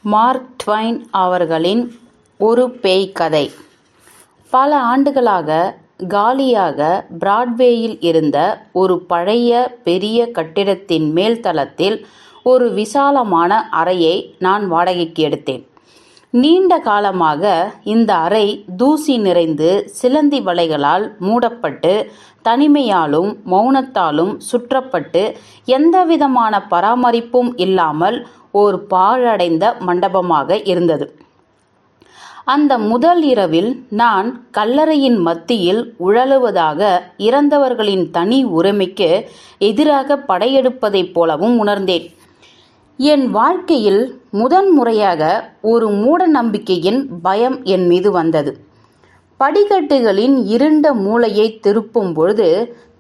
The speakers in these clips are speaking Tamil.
மார்க் ட்வைன் அவர்களின் ஒரு பேய் கதை. பல ஆண்டுகளாக காலியாக பிராட்வேயில் இருந்த ஒரு பழைய பெரிய கட்டிடத்தின் மேல்தளத்தில் ஒரு விசாலமான அறையை நான் வாடகைக்கு எடுத்தேன். நீண்ட காலமாக இந்த அறை தூசி நிறைந்து சிலந்தி வலைகளால் மூடப்பட்டு தனிமையாலும் மௌனத்தாலும் சுற்றப்பட்டு எந்தவிதமான பராமரிப்பும் இல்லாமல் ஒரு பாழடைந்த மண்டபமாக இருந்தது. அந்த முதல் இரவில் நான் கல்லறையின் மத்தியில் உழலுவதாக இறந்தவர்களின் தனி உரிமைக்கு எதிராக படையெடுப்பதைப் போலவும் உணர்ந்தேன். என் வாழ்க்கையில் முதன்முறையாக ஒரு மூட நம்பிக்கையின் பயம் என் மீது வந்தது. படிக்கட்டுகளின் இருண்ட மூலையை திருப்பும் பொழுது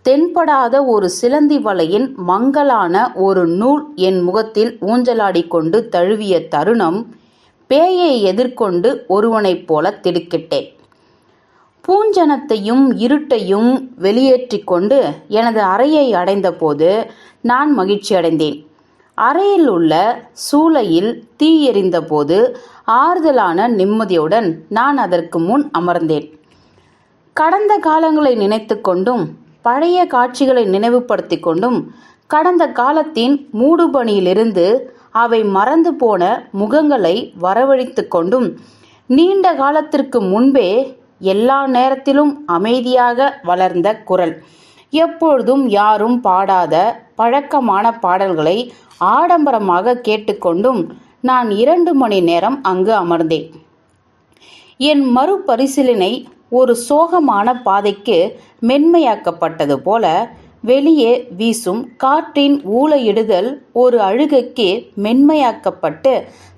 தென்படாத ஒரு சிலந்தி வலையின் மங்கலான ஒரு நூல் என் முகத்தில் ஊஞ்சலாடிக்கொண்டு தழுவிய தருணம் பேயை எதிர்கொண்டு ஒருவனைப் போல திடுக்கிட்டேன். பூஞ்சனத்தையும் இருட்டையும் வெளியேற்றிக் கொண்டு எனது அறையை அடைந்தபோது நான் மகிழ்ச்சி அடைந்தேன். அறையில் உள்ள சூளையில் தீ எரிந்தபோது ஆறுதலான நிம்மதியுடன் நான் அதற்கு முன் அமர்ந்தேன். கடந்த காலங்களை நினைத்து கொண்டும் பழைய காட்சிகளை நினைவுபடுத்தி கொண்டும் கடந்த காலத்தின் மூடுபனியிலிருந்து அவை மறந்து போன முகங்களை வரவழைத்து கொண்டும் நீண்ட காலத்திற்கு முன்பே எல்லா நேரத்திலும் அமைதியாக வளர்ந்த குரல், எப்பொழுதும் யாரும் பாடாத பழக்கமான பாடல்களை ஆடம்பரமாக கேட்டுக்கொண்டும் நான் 2 மணி நேரம் அங்கு அமர்ந்தேன். என் மறுபரிசீலனை ஒரு சோகமான பாதைக்கு மென்மையாக்கப்பட்டது போல வெளியே வீசும் காற்றின் ஊளையிடுதல் ஒரு அழுகைக்கு மென்மையாக்கப்பட்டு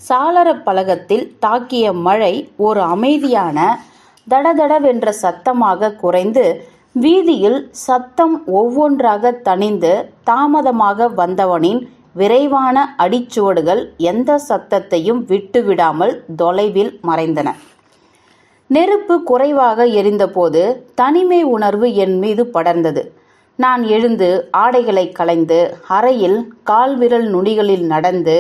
சாளர பலகத்தில் தாக்கிய மழை ஒரு அமைதியான தடதடவென்ற சத்தமாக குறைந்து வீதியில் சத்தம் ஒவ்வொன்றாக தணிந்து தாமதமாக வந்தவனின் விரைவான அடிச்சுவடுகள் எந்த சத்தத்தையும் விட்டுவிடாமல் தொலைவில் மறைந்தன. நெருப்பு குறைவாக எரிந்தபோது தனிமை உணர்வு என் மீது படர்ந்தது. நான் எழுந்து ஆடைகளை களைந்து அறையில் கால்விரல் நுனிகளில் நடந்து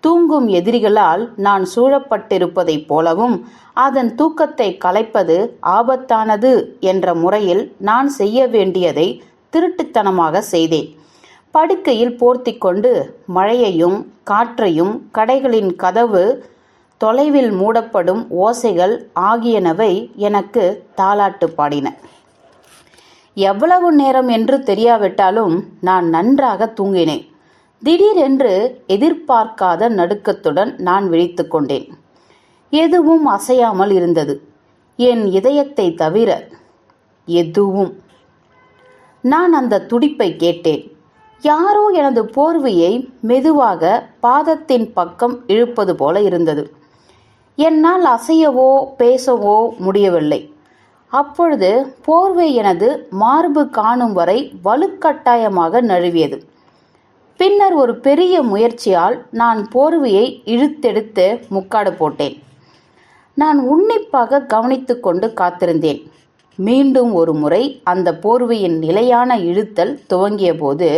தூங்கும் எதிரிகளால் நான் சூழப்பட்டிருப்பதைப் போலவும் அதன் தூக்கத்தை கலைப்பது ஆபத்தானது என்ற முறையில் நான் செய்ய வேண்டியதை திருட்டுத்தனமாக செய்தேன். படுக்கையில் போர்த்தி கொண்டு மழையையும் காற்றையும் கடைகளின் கதவு தொலைவில் மூடப்படும் ஓசைகள் ஆகியனவை எனக்கு தாலாட்டு பாடின. எவ்வளவு நேரம் என்று தெரியாவிட்டாலும் நான் நன்றாக தூங்கினேன். திடீரென்று எதிர்பார்க்காத நடுக்கத்துடன் நான் விழித்து கொண்டேன். எதுவும் அசையாமல் இருந்தது, என் இதயத்தை தவிர எதுவும். நான் அந்த துடிப்பை கேட்டேன். யாரோ எனது போர்வையை மெதுவாக பாதத்தின் பக்கம் இழுப்பது போல இருந்தது. என்னால் அசையவோ பேசவோ முடியவில்லை. அப்பொழுது போர்வை எனது மார்பு காணும் வரை வலுக்கட்டாயமாக நழுவியது. பின்னர் ஒரு பெரிய முயற்சியால் நான் போர்வையை இழுத்தெடுத்து முக்காடு போட்டேன். நான் உன்னிப்பாக கவனித்து கொண்டு காத்திருந்தேன். மீண்டும் ஒரு முறை அந்த போர்வையின் நிலையான இழுத்தல் துவங்கிய போது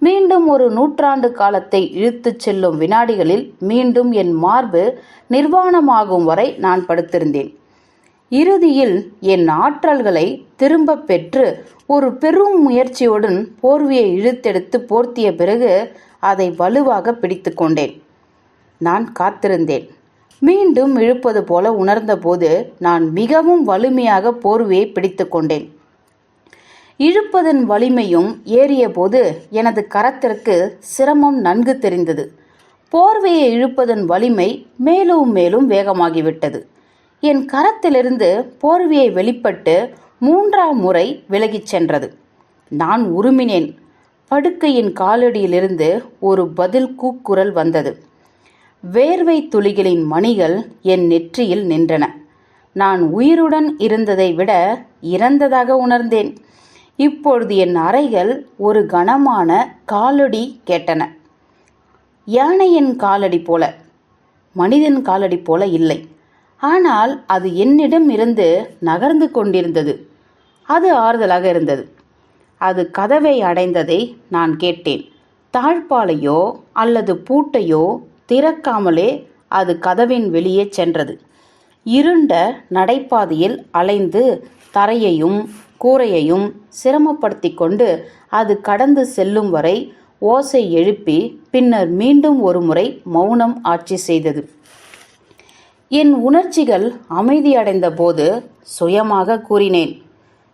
மீண்டும் ஒரு நூற்றாண்டு காலத்தை இழுத்துச் செல்லும் வினாடிகளில் மீண்டும் என் மார்பு நிர்வாணமாகும் வரை நான் படுத்திருந்தேன். இறுதியில் என் ஆற்றல்களை திரும்ப பெற்று ஒரு பெரும் முயற்சியுடன் போர்வையை இழுத்தெடுத்து போர்த்திய பிறகு அதை வலுவாக பிடித்து கொண்டேன். நான் காத்திருந்தேன். மீண்டும் இழுப்பது போல உணர்ந்தபோது நான் மிகவும் வலிமையாக போர்வையை பிடித்து கொண்டேன். இழுப்பதன் வலிமையும் ஏறிய போது எனது கரத்திற்கு சிரமம் நன்கு தெரிந்தது. போர்வையை இழுப்பதன் வலிமை மேலும் மேலும் வேகமாகிவிட்டது. என் கரத்திலிருந்து போர்வையை வெளிப்பட்டு 3ஆம் முறை விலகிச் சென்றது. நான் உருமினேன். படுக்கையின் காலடியிலிருந்து ஒரு பதில் கூக்குரல் வந்தது. வேர்வை துளிகளின் மணிகள் என் நெற்றியில் நின்றன. நான் உயிருடன் இருந்ததை விட இறந்ததாக உணர்ந்தேன். இப்பொழுது என் அறைகள் ஒரு கனமான காலடி கேட்டன. யானையின் காலடி போல, மனிதன் காலடி போல இல்லை. ஆனால் அது என்னிடம் இருந்து நகர்ந்து கொண்டிருந்தது. அது ஆறுதலாக இருந்தது. அது கதவை அடைந்ததை நான் கேட்டேன். தாழ்பாலையோ அல்லது பூட்டையோ திறக்காமலே அது கதவின் வெளியே சென்றது. இருண்ட நடைபாதையில் அலைந்து தரையையும் கூரையையும் சிரமப்படுத்தி கொண்டு அது கடந்து செல்லும் வரை ஓசை எழுப்பி பின்னர் மீண்டும் ஒரு முறை மௌனம் ஆட்சி செய்தது. என் உணர்ச்சிகள் அமைதியடைந்த போது சுயமாக கூறினேன்,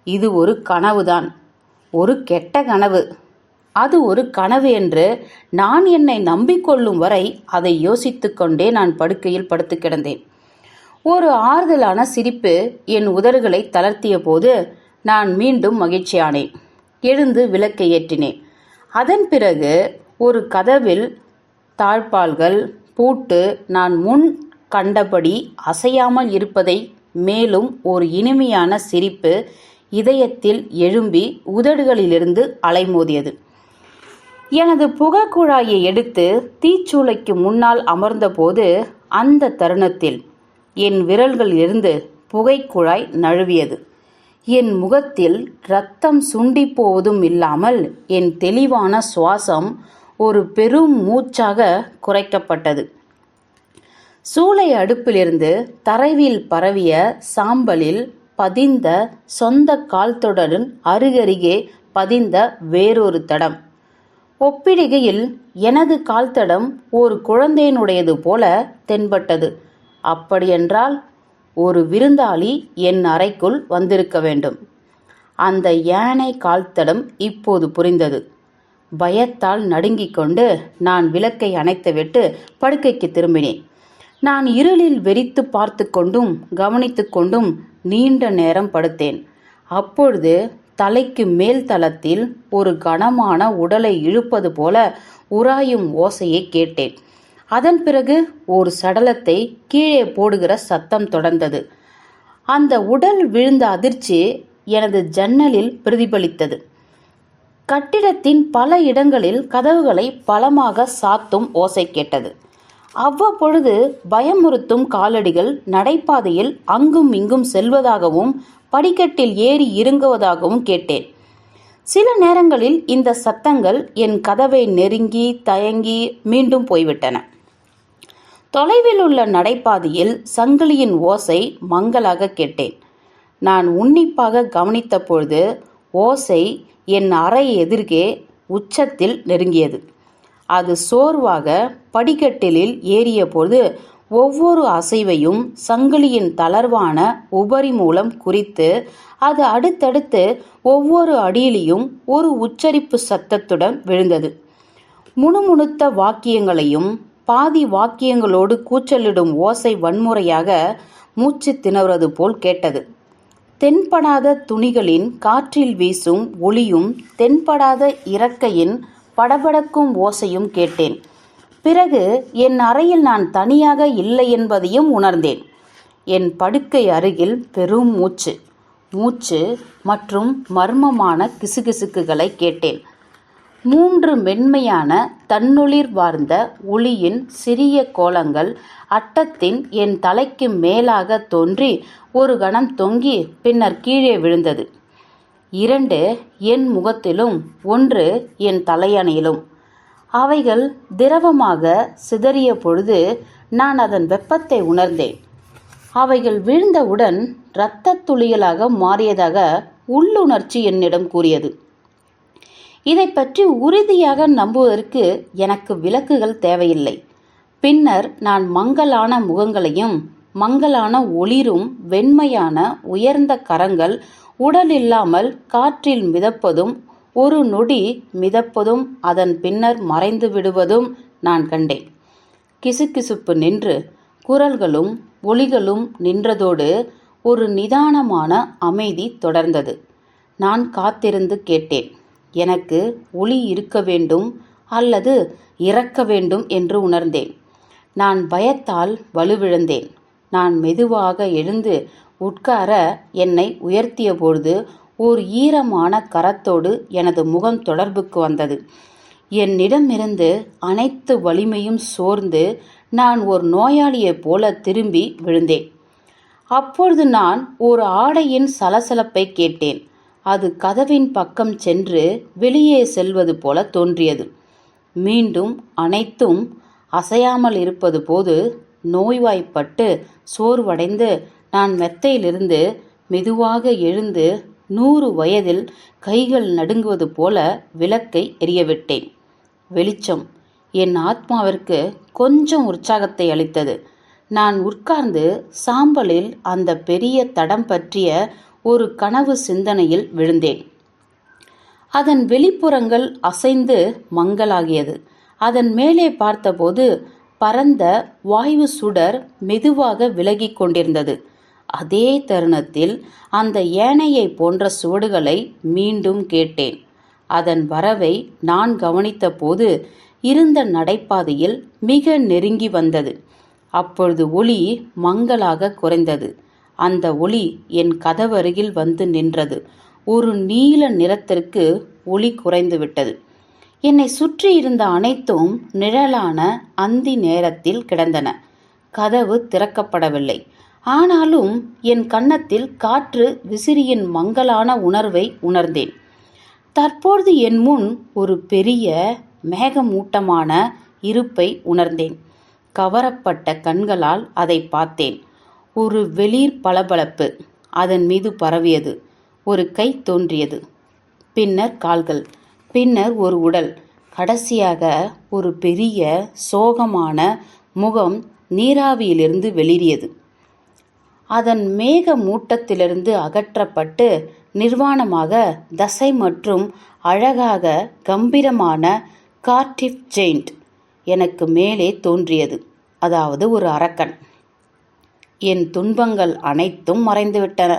இது ஒரு கனவுதான், ஒரு கெட்ட கனவு. அது ஒரு கனவு என்று நான் என்னை நம்பிக்கொள்ளும் வரை அதை யோசித்து கொண்டே நான் படுக்கையில் படுத்து கிடந்தேன். ஒரு ஆறுதலான சிரிப்பு என் உதடுகளை தளர்த்திய போது நான் மீண்டும் மகிழ்ச்சியானேன். எழுந்து விளக்கை ஏற்றினேன். அதன் பிறகு ஒரு கதவில் தாழ்பால்கள் பூட்டு நான் முன் கண்டபடி அசையாமல் இருப்பதை மேலும் ஒரு இனிமையான சிரிப்பு இதயத்தில் எழும்பி உதடுகளிலிருந்து அலைமோதியது. எனது புகைக்குழாயை எடுத்து தீச்சூளைக்கு முன்னால் அமர்ந்தபோது அந்த தருணத்தில் என் விரல்களிலிருந்து புகைக்குழாய் நழுவியது. என் முகத்தில் இரத்தம் சுண்டி போவதும் இல்லாமல் என் தெளிவான சுவாசம் ஒரு பெரும் மூச்சாக குறைக்கப்பட்டது. சூளை அடுப்பிலிருந்து தரைவில் பரவிய சாம்பலில் பதிந்த சொந்த கால்தொடரின் அருகருகே பதிந்த வேறொரு தடம். ஒப்பிடுகையில் எனது கால்தடம் ஒரு குழந்தையினுடையது போல தென்பட்டது. அப்படியென்றால் ஒரு விருந்தாளி என் அறைக்குள் வந்திருக்க வேண்டும். அந்த யானை கால்தடம் இப்போது புரிந்தது. பயத்தால் நடுங்கிக் கொண்டு நான் விளக்கை அணைத்துவிட்டு படுக்கைக்கு திரும்பினேன். நான் இருளில் வெறித்து பார்த்து கொண்டும் கவனித்து கொண்டும் நீண்ட நேரம் படுத்தேன். அப்பொழுது தலைக்கு மேல் தளத்தில் ஒரு கனமான உடலை இழுப்பது போல உராயும் ஓசையை கேட்டேன். அதன் பிறகு ஒரு சடலத்தை கீழே போடுகிற சத்தம் தொடர்ந்தது. அந்த உடல் விழுந்த அதிர்ச்சி எனது ஜன்னலில் பிரதிபலித்தது. கட்டிடத்தின் பல இடங்களில் கதவுகளை பலமாக சாத்தும் ஓசை கேட்டது. அவ்வப்பொழுது பயமுறுத்தும் காலடிகள் நடைபாதையில் அங்கும் இங்கும் செல்வதாகவும் படிக்கட்டில் ஏறி இறங்குவதாகவும் கேட்டேன். சில நேரங்களில் இந்த சத்தங்கள் என் கதவை நெருங்கி தயங்கி மீண்டும் போய்விட்டன. தொலைவில் உள்ள நடைபாதையில் சங்கிலியின் ஓசை மங்கலாக கேட்டேன். நான் உன்னிப்பாக கவனித்த பொழுது ஓசை என் அறை எதிர்கே உச்சத்தில் நெருங்கியது. அது சோர்வாக படிக்கட்டிலில் ஏறிய போது ஒவ்வொரு அசைவையும் சங்கிலியின் தளர்வான உபரி மூலம் குறித்து அது அடுத்தடுத்து ஒவ்வொரு அடியிலையும் ஒரு உச்சரிப்பு சத்தத்துடன் விழுந்தது. முணுமுணுத்த வாக்கியங்களையும் பாதி வாக்கியங்களோடு கூச்சலிடும் ஓசை வன்முறையாக மூச்சு திணறுவது போல் கேட்டது. தென்படாத துணிகளின் காற்றில் வீசும் ஒளியும் தென்படாத இறக்கையின் படபடக்கும் ஓசையும் கேட்டேன். பிறகு என் அறையில் நான் தனியாக இல்லை என்பதையும் உணர்ந்தேன். என் படுக்கை அருகில் பெரும் மூச்சு மற்றும் மர்மமான கிசுகிசுக்குகளை கேட்டேன். 3 மென்மையான தன்னொளிர் வார்ந்த ஒளியின் சிறிய கோலங்கள் அட்டத்தின் என் தலைக்கு மேலாக தோன்றி ஒரு கணம் தொங்கி பின்னர் கீழே விழுந்தது. 2 என் முகத்திலும் 1 என் தலையணையிலும். அவைகள் திரவமாக சிதறிய பொழுது நான் அதன் வெப்பத்தை உணர்ந்தேன். அவைகள் வீழ்ந்தவுடன் இரத்தத் துளிகளாக மாறியதாக உள்ளுணர்ச்சி என்னிடம் கூறியது. இதை பற்றி உறுதியாக நம்புவதற்கு எனக்கு விளக்குகள் தேவையில்லை. பின்னர் நான் மங்கலான முகங்களையும் மங்கலான ஒளிரும் வெண்மையான உயர்ந்த கரங்கள் உடலில்லாமல் காற்றில் மிதப்பதும் ஒரு நொடி மிதப்பதும் அதன் பின்னர் மறைந்து விடுவதும் நான் கண்டேன். கிசுகிசுப்பு நின்று குரல்களும் ஒளிகளும் நின்றதோடு ஒரு நிதானமான அமைதி தொடர்ந்தது. நான் காத்திருந்து கேட்டேன். எனக்கு ஒளி இருக்க வேண்டும் அல்லது இறக்க வேண்டும் என்று உணர்ந்தேன். நான் பயத்தால் வலுவிழந்தேன். நான் மெதுவாக எழுந்து உட்கார என்னை உயர்த்திய பொழுது ஓர் ஈரமான கரத்தோடு எனது முகம் தொடர்புக்கு வந்தது. என்னிடமிருந்து அனைத்து வலிமையும் சோர்ந்து நான் ஒரு நோயாளியைப் போல திரும்பி விழுந்தேன். அப்பொழுது நான் ஒரு ஆடையின் சலசலப்பை கேட்டேன். அது கதவின் பக்கம் சென்று வெளியே செல்வது போல தோன்றியது. மீண்டும் அனைத்தும் அசையாமல் இருப்பது போது நோய்வாய்ப்பட்டு சோர்வடைந்து நான் மெத்தையிலிருந்து மெதுவாக எழுந்து 100 வயதில் கைகள் நடுங்குவது போல விளக்கை எரியவிட்டேன். வெளிச்சம் என் ஆத்மாவிற்கு கொஞ்சம் உற்சாகத்தை அளித்தது. நான் உட்கார்ந்து சாம்பலில் அந்த பெரிய தடம் பற்றிய ஒரு கனவு சிந்தனையில் விழுந்தேன். அதன் வெளிப்புறங்கள் அசைந்து மங்கலாகியது. அதன் மேலே பார்த்தபோது பரந்த வாயு சுடர் மெதுவாக விலகி கொண்டிருந்தது. அதே தருணத்தில் அந்த யானையை போன்ற சுவடுகளை மீண்டும் கேட்டேன். அதன் வரவை நான் கவனித்த போது இருந்த நடைபாதையில் மிக நெருங்கி வந்தது. அப்பொழுது ஒளி மங்கலாக குறைந்தது. அந்த ஒளி என் கதவருகில் வந்து நின்றது. ஒரு நீல நிறத்திற்கு ஒளி குறைந்து விட்டது. என்னை சுற்றி இருந்த அனைத்தும் நிழலான அந்தி நேரத்தில் கிடந்தன. கதவு திறக்கப்படவில்லை. ஆனாலும் என் கன்னத்தில் காற்று விசிறியின் மங்கலான உணர்வை உணர்ந்தேன். தற்பொழுது என் முன் ஒரு பெரிய மேகமூட்டமான இருப்பை உணர்ந்தேன். கவரப்பட்ட கண்களால் அதை பார்த்தேன். ஒரு வெளிர் பளபளப்பு அதன் மீது பரவியது. ஒரு கை தோன்றியது, பின்னர் கால்கள், பின்னர் ஒரு உடல், கடைசியாக ஒரு பெரிய சோகமான முகம் நீராவியிலிருந்து வெளியேறியது. அதன் மேக மூட்டத்திலிருந்து அகற்றப்பட்டு நிர்வாணமாக தசை மற்றும் அழகாக கம்பீரமான கார்டிஃப் ஜெயிண்ட் எனக்கு மேலே தோன்றியது. அதாவது ஒரு அரக்கன். என் துன்பங்கள் அனைத்தும் மறைந்துவிட்டன.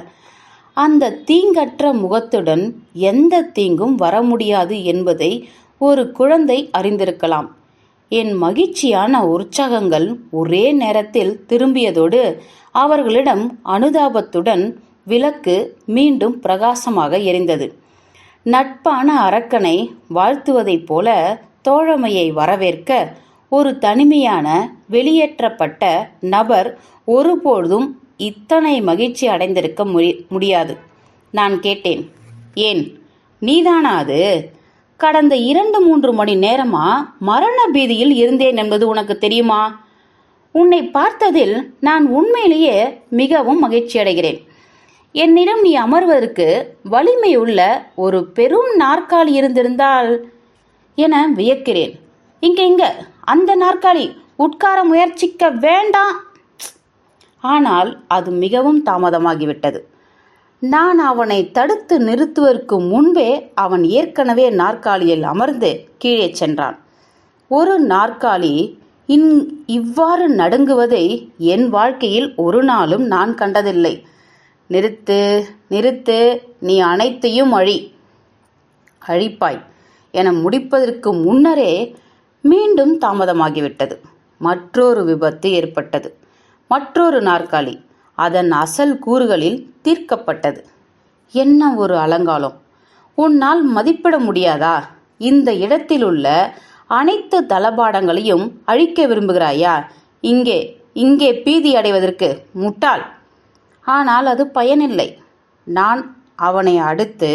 அந்த தீங்கற்ற முகத்துடன் எந்த தீங்கும் வர முடியாது என்பதை ஒரு குழந்தை அறிந்திருக்கலாம். என் மகிழ்ச்சியான உற்சாகங்கள் ஒரே நேரத்தில் திரும்பியதோடு அவர்களிடம் அனுதாபத்துடன் விளக்கு மீண்டும் பிரகாசமாக எரிந்தது. நட்பான அரக்கனை வாழ்த்துவதைப் போல தோழமையை வரவேற்க ஒரு தனிமையான வெளியேற்றப்பட்ட நபர் ஒருபொழுதும் இத்தனை மகிழ்ச்சி அடைந்திருக்க முடியாது. நான் கேட்டேன், ஏன், நீதானா அது? கடந்த 2-3 மணி நேரமா மரண பீதியில் இருந்தேன் என்பது உனக்கு தெரியுமா? உன்னை பார்த்ததில் நான் உண்மையிலேயே மிகவும் மகிழ்ச்சி அடைகிறேன். என்னிடம் நீ அமர்வதற்கு வலிமையுள்ள ஒரு பெரும் நாற்காலி இருந்திருந்தால் என வியக்கிறேன். இங்க அந்த நாற்காலி, உட்கார முயற்சிக்க வேண்டாம். ஆனால் அது மிகவும் தாமதமாகிவிட்டது. நான் அவனை தடுத்து நிறுத்துவதற்கு முன்பே அவன் ஏற்கனவே நாற்காலியில் அமர்ந்து கீழே சென்றான். ஒரு நாற்காலி இவ்வாறு நடுங்குவதை என் வாழ்க்கையில் ஒரு நாளும் நான் கண்டதில்லை. நிறுத்து நிறுத்து, நீ அனைத்தையும் அழிப்பாய் என முடிப்பதற்கு முன்னரே மீண்டும் தாமதமாகிவிட்டது. மற்றொரு விபத்து ஏற்பட்டது. மற்றொரு நாற்காலி அதன் அசல் கூறுகளில் தீர்க்கப்பட்டது. என்ன ஒரு அலங்காலம்! உன்னால் மதிப்பிட முடியாதா? இந்த இடத்திலுள்ள அனைத்து தளபாடங்களையும் அழிக்க விரும்புகிறாயா? இங்கே பீதி அடைவதற்கு முட்டாள்! ஆனால் அது பயனில்லை. நான் அவனை அடுத்து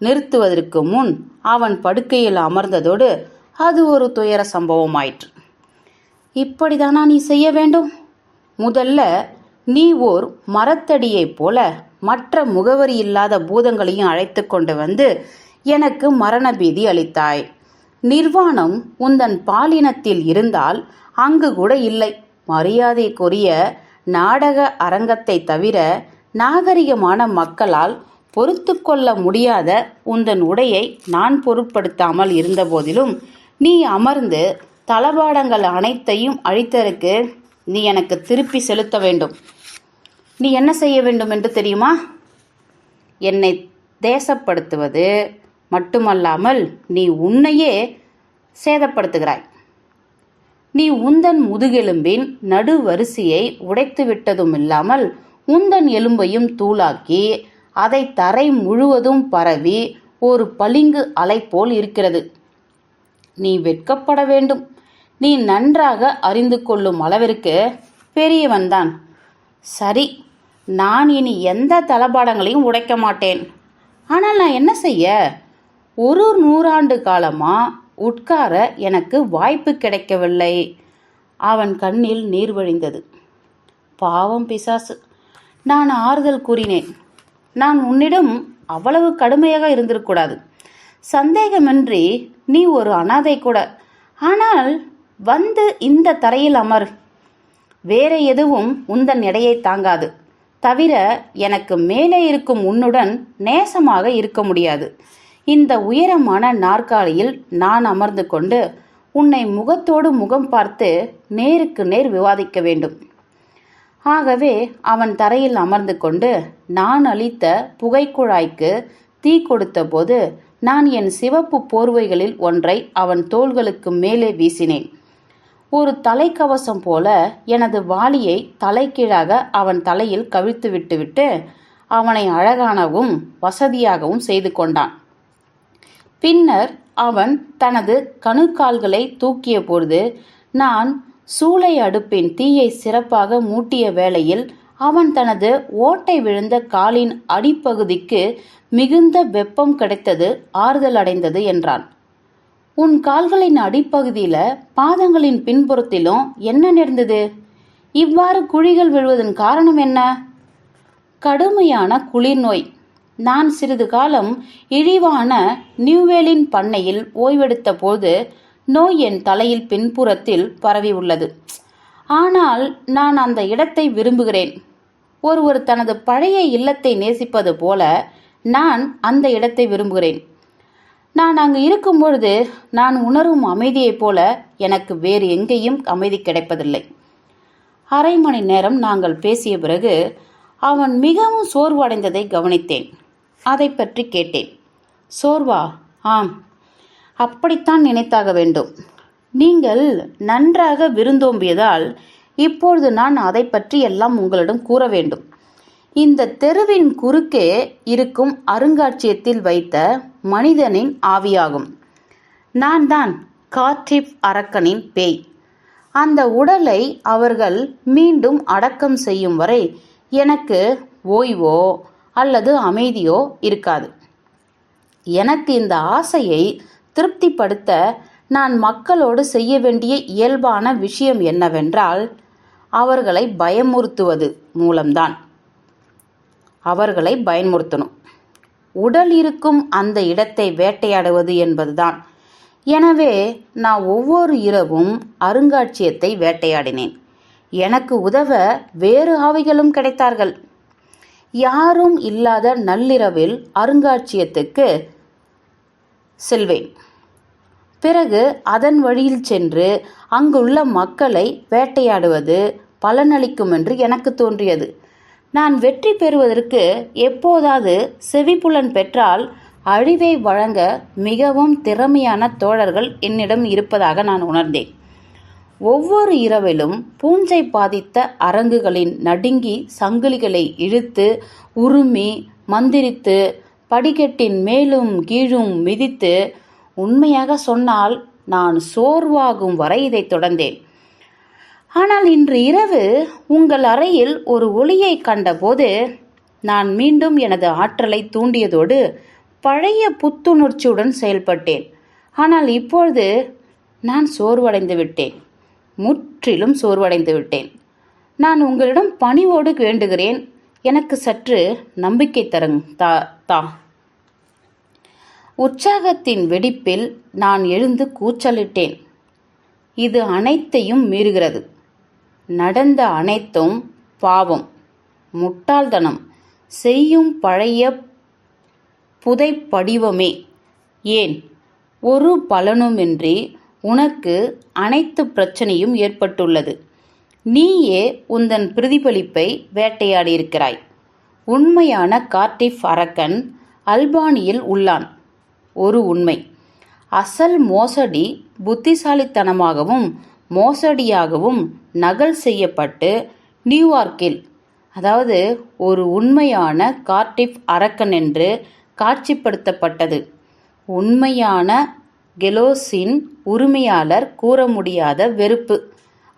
நிறுத்துவதற்கு முன் அவன் படுக்கையில் அமர்ந்ததோடு அது ஒரு துயர சம்பவமாயிற்று. இப்படிதானா நீ செய்ய வேண்டும்? முதல்ல நீ ஓர் மரத்தடியைப் போல மற்ற முகவரி இல்லாத பூதங்களையும் அழைத்து கொண்டு வந்து எனக்கு மரண பீதி அளித்தாய். நிர்வாணம் உந்தன் பாலினத்தில் இருந்தால் அங்கு கூட இல்லை. மரியாதைக்குரிய நாடக அரங்கத்தை தவிர நாகரிகமான மக்களால் பொறுத்து கொள்ள முடியாத உந்தன் உடையை நான் பொருட்படுத்தாமல் இருந்தபோதிலும் நீ அமர்ந்து தளபாடங்கள் அனைத்தையும் அழித்ததற்கு நீ எனக்கு திருப்பி செலுத்த வேண்டும். நீ என்ன செய்ய வேண்டும் என்று தெரியுமா? என்னை தேசப்படுத்துவது மட்டுமல்லாமல் நீ உன்னையே சேதப்படுத்துகிறாய். நீ உந்தன் முதுகெலும்பின் நடுவரிசையை உடைத்து விட்டதும் இல்லாமல் உந்தன் எலும்பையும் தூளாக்கி அதை தரை முழுவதும் பரவி ஒரு பளிங்கு அலை போல் இருக்கிறது. நீ வெட்கப்பட வேண்டும். நீ நன்றாக அறிந்து கொள்ளும் அளவிற்கு பெரியவன்தான். சரி, நான் இனி எந்த தளபாடங்களையும் உடைக்க மாட்டேன். ஆனால் நான் என்ன செய்ய? ஒரு 100 ஆண்டு காலமா உட்கார எனக்கு வாய்ப்பு கிடைக்கவில்லை. அவன் கண்ணில் நீர் வழிந்தது. பாவம் பிசாசு, நான் ஆறுதல் கூறினேன். நான் உன்னிடம் அவ்வளவு கடுமையாக இருந்திருக்கூடாது. சந்தேகமின்றி நீ ஒரு அனாதை கூட. ஆனால் வந்து இந்த தரையில் அமர். வேற எதுவும் உந்தன் எடையை தாங்காது. தவிர எனக்கு மேலே இருக்கும் உன்னுடன் நேசமாக இருக்க முடியாது. இந்த உயரமான நாற்காலியில் நான் அமர்ந்து கொண்டு உன்னை முகத்தோடு முகம் பார்த்து நேருக்கு நேர் விவாதிக்க வேண்டும். ஆகவே அவன் தரையில் அமர்ந்து கொண்டு நான் அளித்த புகைக்குழாய்க்கு தீ கொடுத்த போது நான் என் சிவப்பு போர்வைகளில் ஒன்றை அவன் தோள்களுக்கு மேலே வீசினேன். ஒரு தலைக்கவசம் போல எனது வாளியை தலைகீழாக அவன் தலையில் கவிழ்த்து விட்டுவிட்டு அவனை அழகானவும் வசதியாகவும் செய்து கொண்டான். பின்னர் அவன் தனது கணுக்கால்களை தூக்கிய பொழுது நான் சூளை அடுப்பின் தீயை சிறப்பாக மூட்டிய வேளையில் அவன் தனது ஓட்டை விழுந்த காலின் அடிப்பகுதிக்கு மிகுந்த வெப்பம் கிடைத்தது, ஆறுதல் அடைந்தது என்றான். உன் கால்களின் அடிப்பகுதியில பாதங்களின் பின்புறத்திலும் என்ன நேர்ந்தது? இவ்வாறு குழிகள் விழுவதன் காரணம் என்ன? கடுமையான குளிர் நோய். நான் சிறிது காலம் இழிவான நியூவேலின் பண்ணையில் ஓய்வெடுத்த போது நோய் என் தலையில் பின்புறத்தில் பரவி உள்ளது. ஆனால் நான் அந்த இடத்தை விரும்புகிறேன். ஒருவர் தனது பழைய இல்லத்தை நேசிப்பது போல நான் அந்த இடத்தை விரும்புகிறேன். நான் அங்கு இருக்கும் பொழுது நான் உணரும் அமைதியைப் போல எனக்கு வேறு எங்கேயும் அமைதி கிடைப்பதில்லை. அரை மணி நேரம் நாங்கள் பேசிய பிறகு அவன் மிகவும் சோர்வடைந்ததை கவனித்தேன். அதை பற்றி கேட்டேன். சோர்வா? ஆம், அப்படித்தான் நினைத்தாக வேண்டும். நீங்கள் நன்றாக விருந்தோம்பியதால் இப்பொழுது நான் அதை பற்றி எல்லாம் உங்களிடம் கூற வேண்டும். இந்த தெருவின் குறுக்கே இருக்கும் அருங்காட்சியகத்தில் வைத்த மனிதனின் ஆவியாகும். நான் தான் கார்டிஃப் அரக்கனின் பேய். அந்த உடலை அவர்கள் மீண்டும் அடக்கம் செய்யும் வரை எனக்கு ஓய்வோ அல்லது அமைதியோ இருக்காது. எனக்கு இந்த ஆசையை திருப்திப்படுத்த நான் மக்களோடு செய்ய வேண்டிய இயல்பான விஷயம் என்னவென்றால் அவர்களை பயமுறுத்துவது மூலம்தான். அவர்களை பயமுறுத்தணும். உடல் இருக்கும் அந்த இடத்தை வேட்டையாடுவது என்பதுதான். எனவே நான் ஒவ்வொரு இரவும் அருங்காட்சியகத்தை வேட்டையாடினேன். எனக்கு உதவ வேறு ஆவிகளும் கிடைத்தார்கள். யாரும் இல்லாத நள்ளிரவில் அருங்காட்சியகத்துக்கு செல்வேன். பிறகு அதன் வழியில் சென்று அங்குள்ள மக்களை வேட்டையாடுவது பலனளிக்கும் என்று எனக்கு தோன்றியது. நான் வெற்றி பெறுவதற்கு எப்போதாவது செவிப்புலன் பெற்றால் அழிவை வழங்க மிகவும் திறமையான தோழர்கள் என்னிடம் இருப்பதாக நான் உணர்ந்தேன். ஒவ்வொரு இரவிலும் பூஞ்சை பாதித்த அரங்குகளின் நடுங்கி சங்கிலிகளை இழுத்து உருமி மந்திரித்து படிக்கட்டின் மேலும் கீழும் மிதித்து, உண்மையாக சொன்னால் நான் சோர்வாகும் வரை இதை தொடர்ந்தேன். ஆனால் இன்று இரவு உங்கள் அறையில் ஒரு ஒளியை கண்டபோது நான் மீண்டும் எனது ஆற்றலை தூண்டியதோடு பழைய புத்துணர்ச்சியுடன் செயல்பட்டேன். ஆனால் இப்பொழுது நான் சோர்வடைந்து விட்டேன். முற்றிலும் சோர்வடைந்து விட்டேன். நான் உங்களிடம் பணிவோடு வேண்டுகிறேன், எனக்கு சற்று நம்பிக்கை தா. உற்சாகத்தின் வெடிப்பில் நான் எழுந்து கூச்சலிட்டேன். இது அனைத்தையும் மீறுகிறது. நடந்த அனைத்தும் பாவம், முட்டாள்தனம், செய்யும் பழைய புதைப்படிவமே. ஏன் ஒரு பலனுமின்றி உனக்கு அனைத்து பிரச்சனையும் ஏற்பட்டுள்ளது. நீயே உந்தன் பிரதிபலிப்பை வேட்டையாடியிருக்கிறாய். உண்மையான கார்டிஃப் அரக்கன் அல்பானியில் உள்ளான். ஒரு உண்மை. அசல் மோசடி புத்திசாலித்தனமாகவும் மோசடியாகவும் நகல் செய்யப்பட்டு நியூயார்க்கில், அதாவது ஒரு உண்மையான கார்டிஃப் அரக்கன் என்று காட்சிப்படுத்தப்பட்டது. உண்மையான கெலோஸின் உரிமையாளர் கூற முடியாத வெறுப்பு.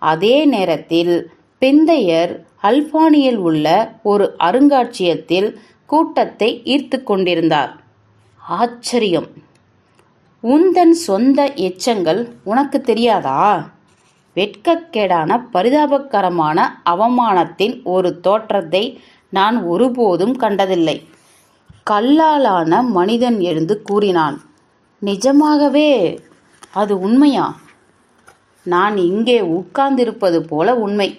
அதே நேரத்தில் பிந்தையர் அல்பானியில் உள்ள ஒரு அருங்காட்சியகத்தில் கூட்டத்தை ஈர்த்து கொண்டிருந்தார். ஆச்சரியம்! உந்தன் சொந்த எச்சங்கள் உனக்கு தெரியாதா? வெட்கக்கேடான பரிதாபகரமான அவமானத்தின் ஒரு தோற்றத்தை நான் ஒருபோதும் கண்டதில்லை. கல்லாலான மனிதன் எழுந்து கூறினான். நிஜமாகவே அது உண்மையா? நான் இங்கே உட்கார்ந்திருப்பது போல உண்மை.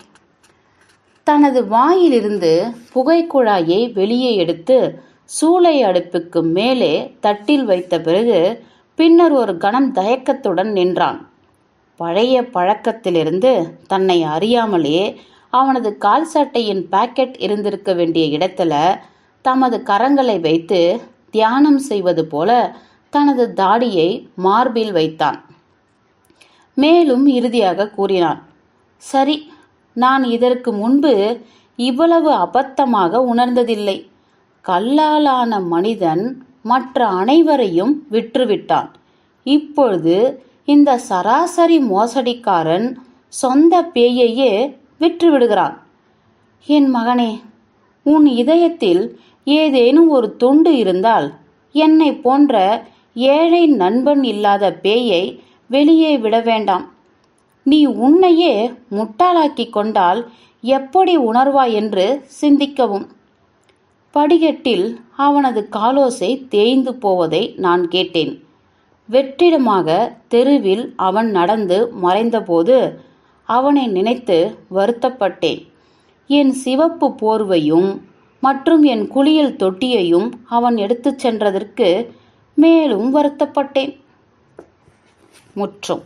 தனது வாயிலிருந்து புகைக்குழாயை வெளியே எடுத்து சூளை அடுப்புக்கு மேலே தட்டில் வைத்த பிறகு பின்னர் ஒரு கணம் தயக்கத்துடன் நின்றான். பழைய பழக்கத்திலிருந்து தன்னை அறியாமலே அவனது கால் சட்டையின் பாக்கெட் இருந்திருக்க வேண்டிய இடத்துல தமது கரங்களை வைத்து தியானம் செய்வது போல தனது தாடியை மார்பில் வைத்தான். மேலும் இறுதியாக கூறினான். சரி, நான் இதற்கு முன்பு இவ்வளவு அபத்தமாக உணர்ந்ததில்லை. கல்லாலான மனிதன் மற்ற அனைவரையும் விற்றுவிட்டான். இப்பொழுது இந்த சராசரி மோசடிக்காரன் சொந்த பேயையே விற்றுவிடுகிறான். என் மகனே, உன் இதயத்தில் ஏதேனும் ஒரு துண்டு இருந்தால் என்னை போன்ற ஏழை நண்பன் இல்லாத பேயை வெளியே விட வேண்டாம். நீ உன்னையே முட்டாளாக்கி கொண்டால் எப்படி உணர்வாய் என்று சிந்திக்கவும். படிக்கட்டில் அவனது காலோசை தேய்ந்து போவதை நான் கேட்டேன். வெற்றிடமாக தெருவில் அவன் நடந்து மறைந்தபோது அவனை நினைத்து வருத்தப்பட்டேன். என் சிவப்பு போர்வையும் மற்றும் என் குளியல் தொட்டியையும் அவன் எடுத்துச் சென்றதற்கு மேலும் வருத்தப்பட்டேன். முற்றும்.